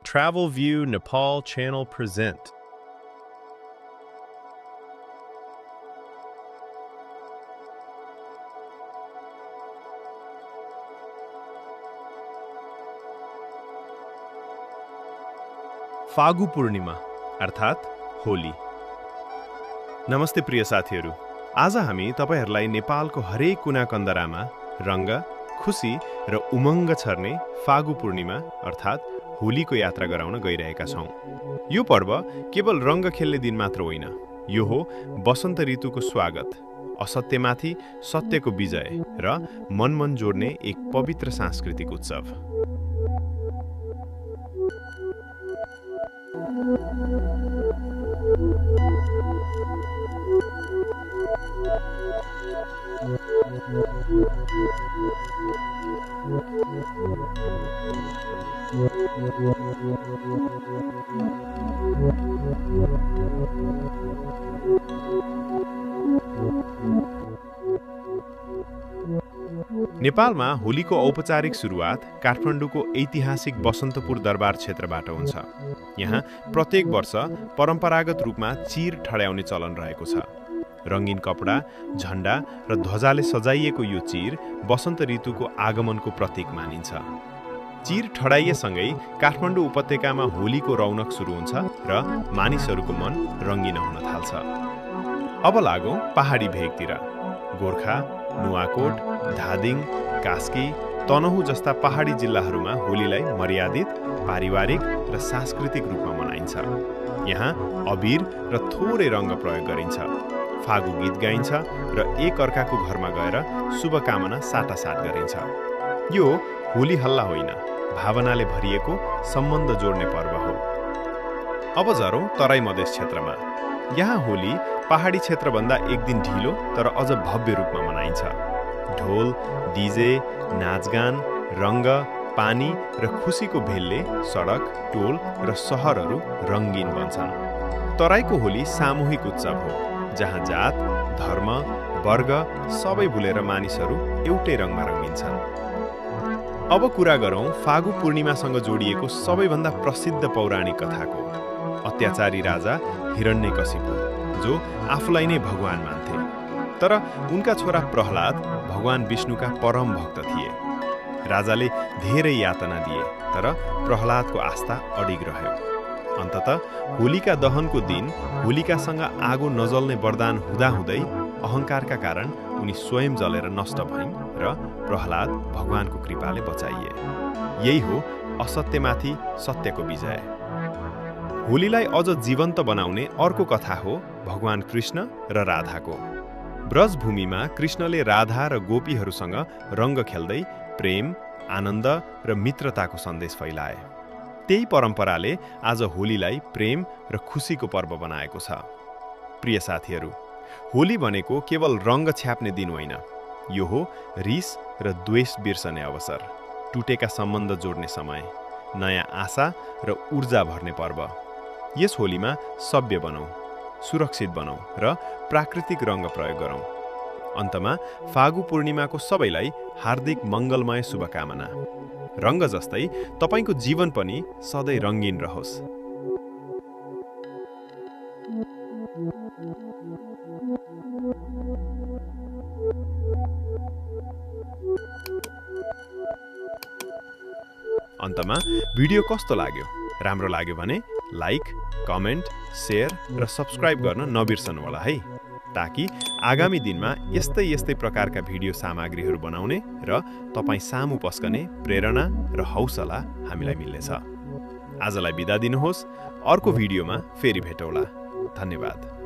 Travel View Nepal channel present. Phagu पूर्णिमा अर्थात् होली। नमस्ते प्रिय साथीहरू, आज हामी तपाईहरूलाई नेपालको हरेक कुना कन्दरामा रंग, खुशी र उमङ्ग छर्ने फागु पूर्णिमा अर्थात् होलीको यात्रा गराउन गइरहेका छौं। यो पर्व केवल रंग खेल्ने दिन मात्र होइन, यो हो वसन्त ऋतुको स्वागत, असत्यमाथि सत्यको विजय र मन जोड्ने एक पवित्र सांस्कृतिक उत्सव। नेपालमा होलीको औपचारिक सुरुवात काठमाडौँको ऐतिहासिक बसन्तपुर दरबार क्षेत्रबाट हुन्छ। यहाँ प्रत्येक वर्ष परम्परागत रूपमा चिर ठड्याउने चलन रहेको छ। रंगीन कपडा, झण्डा र ध्वजाले सजाइएको यो चिर वसन्त ऋतुको आगमनको प्रतीक मानिन्छ। चिर ठडाइएसँगै काठमाडौँ उपत्यकामा होलीको रौनक सुरु हुन्छ र मानिसहरूको मन रंगीन हुन थाल्छ। अब लागौं पहाडी भेगतिर। गोर्खा, नुवाकोट, धादिङ, कास्की, तनहुँ जस्ता पहाडी जिल्लाहरूमा होलीलाई मर्यादित, पारिवारिक र सांस्कृतिक रूपमा मनाइन्छ। यहाँ अबीर र थोरै रंग प्रयोग गरिन्छ, फागु गीत गाइन्छ र एक अर्काको घरमा गएर शुभकामना साटासाट गरिन्छ। यो होली हल्ला होइन, भावनाले भरिएको सम्बन्ध जोड्ने पर्व हो। अब झरौं तराई मधेस क्षेत्रमा। यहाँ होली पहाडी क्षेत्रभन्दा एक दिन ढिलो तर अझ भव्य रूपमा मनाइन्छ। ढोल, डीजे, नाचगान, रंग, पानी र खुशीको भेलले सडक, टोल र सहरहरू रंगीन बन्छन्। तराईको होली सामूहिक उत्सव हो, जहाँ जात, धर्म, वर्ग सबै भुलेर मानिसहरू एउटै रङमा रंगिन्छन्। अब कुरा गरौं फागु पूर्णिमासँग जोडिएको सबैभन्दा प्रसिद्ध पौराणिक कथाको। अत्याचारी राजा हिरण्यकशिपु, जो आफूलाई नै भगवान मान्थे, तर उनका छोरा प्रहलाद भगवान विष्णुका परम भक्त थिए। राजाले धेरै यातना दिए, तर प्रहलादको आस्था अडिग रह्यो। अन्ततः होलिका दहनको दिन होलिकासँग आगो नजल्ने वरदान हुँदाहुँदै अहंकारका कारण उनी स्वयं जलेर नष्ट भइन् र प्रहलाद भगवानको कृपाले बचाइए। यही हो असत्यमाथि सत्यको विजय। होलीलाई अझ जीवन्त बनाउने अर्को कथा हो भगवान कृष्ण र राधाको। ब्रजभूमिमा कृष्णले राधा र गोपीहरूसँग रंग खेल्दै प्रेम, आनन्द र मित्रताको सन्देश फैलाए। त्यही परम्पराले आज होलीलाई प्रेम र खुशीको पर्व बनाएको छ। प्रिय साथीहरू, होली भनेको केवल रंग छ्याप्ने दिन होइन, यो हो रिस र द्वेष बिर्सने अवसर, टुटेका सम्बन्ध जोड्ने समय, नयाँ आशा र ऊर्जा भर्ने पर्व। यस होलीमा सभ्य बनौं, सुरक्षित बनौं र प्राकृतिक रंग प्रयोग गरौं। अन्तमा फागु पूर्णिमाको सबैलाई हार्दिक मंगलमय शुभकामना। रंग जस्तै तपाईको जीवन पनि सधैँ रंगीन रहोस्। अन्तमा भिडियो कस्तो लाग्यो? राम्रो लाग्यो भने लाइक, कमेन्ट, शेयर र सब्स्क्राइब गर्न नबिर्सनु होला है, ताकि आगामी दिनमा यस्तै प्रकारका भिडियो सामग्रीहरू बनाउने र तपाईं सामु पस्कने प्रेरणा र हौसला हामीलाई मिल्नेछ। आजलाई बिदा दिनुहोस्, अर्को भिडियोमा फेरि भेटौँला। धन्यवाद।